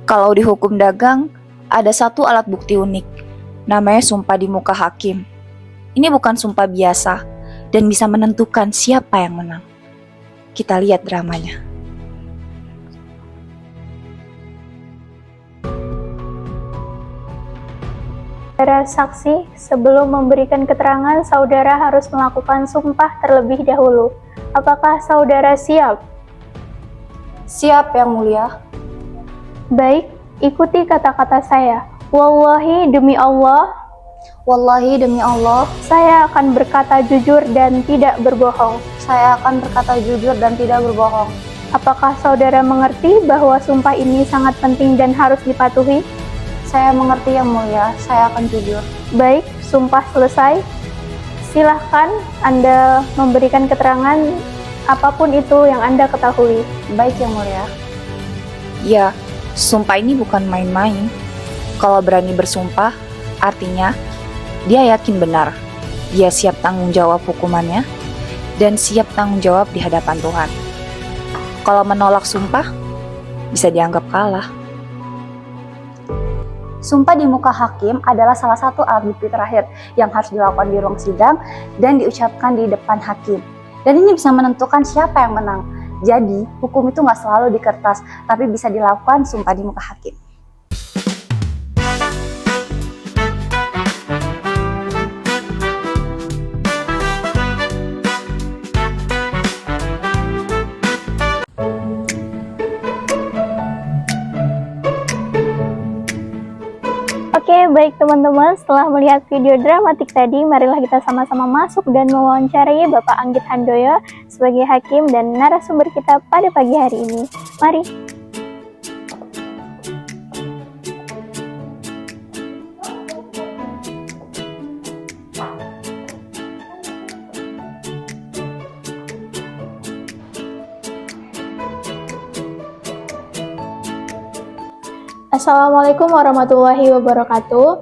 Kalau di hukum dagang, ada satu alat bukti unik, namanya sumpah di muka hakim. Ini bukan sumpah biasa, dan bisa menentukan siapa yang menang. Kita lihat dramanya. Saudara saksi, sebelum memberikan keterangan, saudara harus melakukan sumpah terlebih dahulu. Apakah saudara siap? Siap, Yang Mulia. Baik, ikuti kata-kata saya. Wallahi demi Allah, Wallahi demi Allah, saya akan berkata jujur dan tidak berbohong. saya akan berkata jujur dan tidak berbohong. Apakah saudara mengerti bahwa sumpah ini sangat penting dan harus dipatuhi? Saya mengerti, Yang Mulia, saya akan jujur. Baik, sumpah selesai. Silahkan Anda memberikan keterangan apapun itu yang Anda ketahui. Baik, Yang Mulia. Ya, sumpah ini bukan main-main. Kalau berani bersumpah, artinya dia yakin benar. Dia siap tanggung jawab hukumannya dan siap tanggung jawab di hadapan Tuhan. Kalau menolak sumpah, bisa dianggap kalah. Sumpah di muka hakim adalah salah satu alat bukti terakhir yang harus dilakukan di ruang sidang dan diucapkan di depan hakim. Dan ini bisa menentukan siapa yang menang. Jadi, hukum itu nggak selalu di kertas, tapi bisa dilakukan sumpah di muka hakim. Oke, baik teman-teman, setelah melihat video dramatik tadi, marilah kita sama-sama masuk dan mewawancarai Bapak Anggit Handoyo sebagai hakim dan narasumber kita pada pagi hari ini. Mari. Assalamualaikum warahmatullahi wabarakatuh.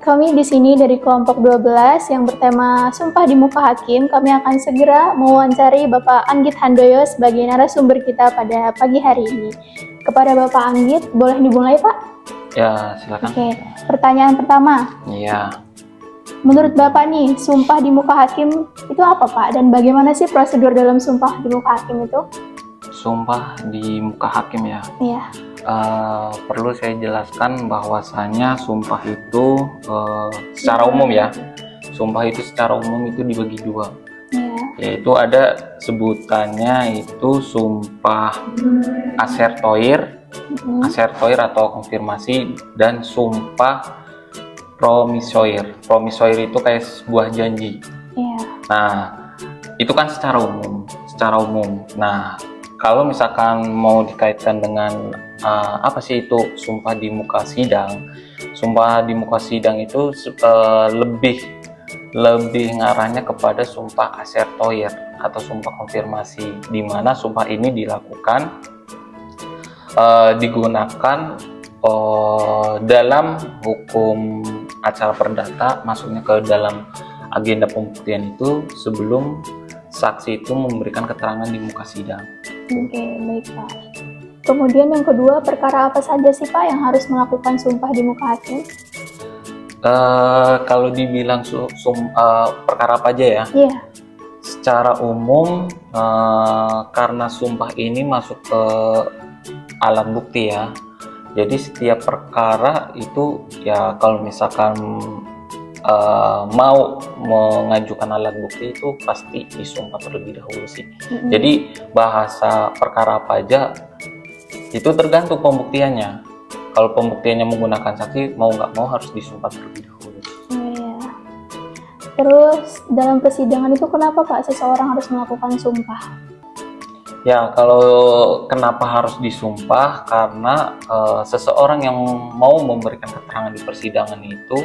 Kami di sini dari kelompok 12 yang bertema Sumpah di Muka Hakim. Kami akan segera mewawancari Bapak Anggit Handoyo sebagai narasumber kita pada pagi hari ini. Kepada Bapak Anggit, boleh dimulai Pak? Ya, silakan. Oke, pertanyaan pertama. Iya. Menurut Bapak nih, Sumpah di Muka Hakim itu apa Pak? Dan bagaimana sih prosedur dalam Sumpah di Muka Hakim itu? Sumpah di muka hakim ya. Iya. Perlu saya jelaskan bahwasanya sumpah itu secara umum ya. Sumpah itu secara umum itu dibagi dua. Iya. Yaitu ada sebutannya itu sumpah asertoir, asertoir atau konfirmasi, dan sumpah promisoir. Promisoir itu kayak sebuah janji. Iya. Nah, itu kan secara umum, Nah, kalau misalkan mau dikaitkan dengan apa sih itu sumpah di muka sidang? Sumpah di muka sidang itu lebih ngarahnya kepada sumpah asertoir atau sumpah konfirmasi, di mana sumpah ini dilakukan digunakan dalam hukum acara perdata, masuknya ke dalam agenda pembuktian itu sebelum saksi itu memberikan keterangan di muka sidang. Oke, baik Pak. Kemudian yang kedua, perkara apa saja sih Pak yang harus melakukan sumpah di muka hakim? Kalau dibilang perkara apa aja ya? Iya. Secara umum, karena sumpah ini masuk ke alat bukti ya. Jadi setiap perkara itu ya kalau misalkan mau mengajukan alat bukti itu pasti disumpah terlebih dahulu sih. Jadi bahasa perkara apa aja itu tergantung pembuktiannya. Kalau pembuktiannya menggunakan saksi, mau nggak mau harus disumpah terlebih dahulu. Iya. Terus dalam persidangan itu kenapa Pak seseorang harus melakukan sumpah? Ya, kalau kenapa harus disumpah? Karena seseorang yang mau memberikan keterangan di persidangan itu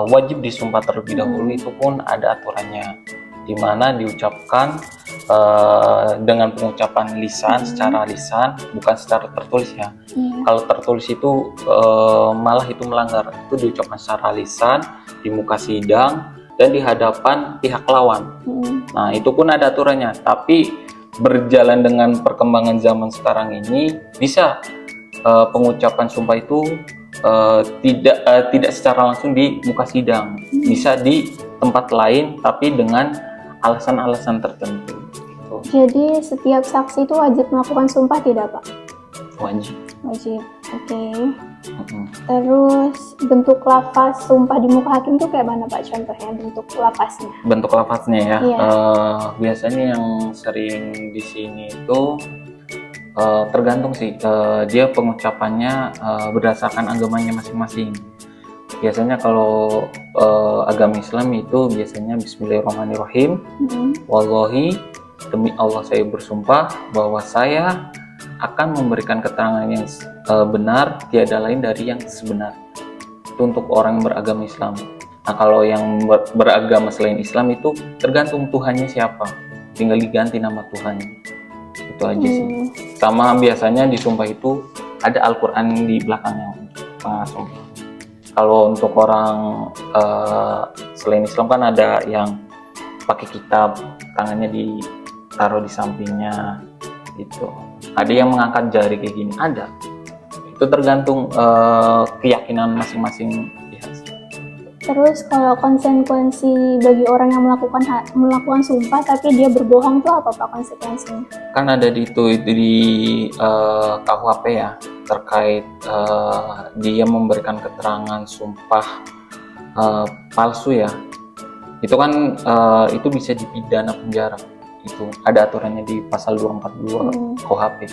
wajib disumpah terlebih dahulu. Itu pun ada aturannya, di mana diucapkan dengan pengucapan lisan, secara lisan, bukan secara tertulis ya. Kalau tertulis itu malah itu melanggar. Itu diucapkan secara lisan di muka sidang dan di hadapan pihak lawan. Nah, itu pun ada aturannya. Tapi berjalan dengan perkembangan zaman sekarang ini bisa pengucapan sumpah itu tidak secara langsung di muka sidang, bisa di tempat lain tapi dengan alasan-alasan tertentu. Gitu. Jadi setiap saksi itu wajib melakukan sumpah tidak Pak? Wajib. Wajib, oke. Terus bentuk lafaz sumpah di muka hakim itu kayak mana Pak contohnya bentuk lafaznya? Bentuk lafaznya ya, Iya. biasanya yang sering di sini itu tergantung sih, dia pengucapannya berdasarkan agamanya masing-masing. Biasanya kalau agama Islam itu biasanya Bismillahirrahmanirrahim, Wallahi, demi Allah saya bersumpah bahwa saya akan memberikan keterangan yang benar, tiada lain dari yang sebenar. Itu untuk orang yang beragama Islam. Nah, kalau yang beragama selain Islam itu tergantung Tuhannya siapa, tinggal diganti nama Tuhannya. Itu aja sih. Sama biasanya di sumpah itu ada Al-Quran di belakangnya sumpah. Kalau untuk orang selain Islam kan ada yang pakai kitab, tangannya ditaruh di sampingnya gitu. Ada yang mengangkat jari kayak gini, ada. Itu tergantung keyakinan masing-masing pihak. Terus kalau konsekuensi bagi orang yang melakukan sumpah tapi dia berbohong itu apa Pak konsekuensinya? Kan ada di KUHP ya, terkait dia memberikan keterangan sumpah palsu ya. Itu kan itu bisa dipidana penjara. Itu ada aturannya di pasal 242 KUHP.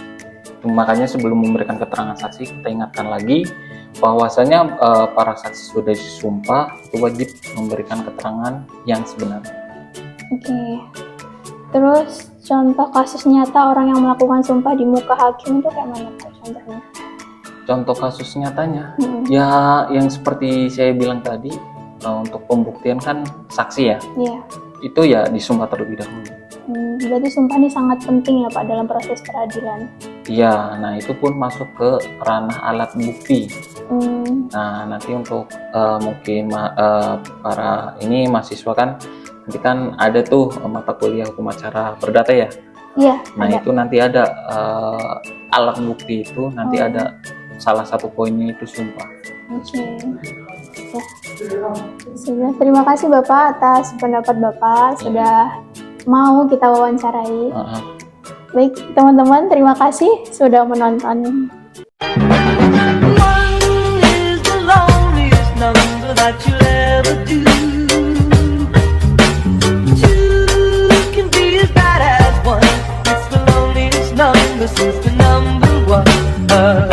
Makanya sebelum memberikan keterangan saksi kita ingatkan lagi bahwasanya para saksi sudah disumpah itu wajib memberikan keterangan yang sebenarnya. Oke. Terus contoh kasus nyata orang yang melakukan sumpah di muka hakim itu kayak mana Pak contohnya? Contoh kasus nyatanya ya yang seperti saya bilang tadi, untuk pembuktian kan saksi ya. Iya. Itu ya disumpah terlebih dahulu. Berarti sumpah ini sangat penting ya Pak dalam proses peradilan. Iya, nah itu pun masuk ke ranah alat bukti. Nah nanti untuk mungkin para ini mahasiswa kan nanti kan ada tuh mata kuliah hukum acara perdata ya. Iya. Nah ada. itu nanti ada alat bukti itu nanti ada salah satu poinnya itu sumpah. Oke. Ya. Sudah, terima kasih Bapak atas pendapat Bapak sudah mau kita wawancarai. Baik teman-teman, terima kasih sudah menonton. One is the loneliest number that you'll ever do. Two can be as bad as one. It's the loneliest number since the number one.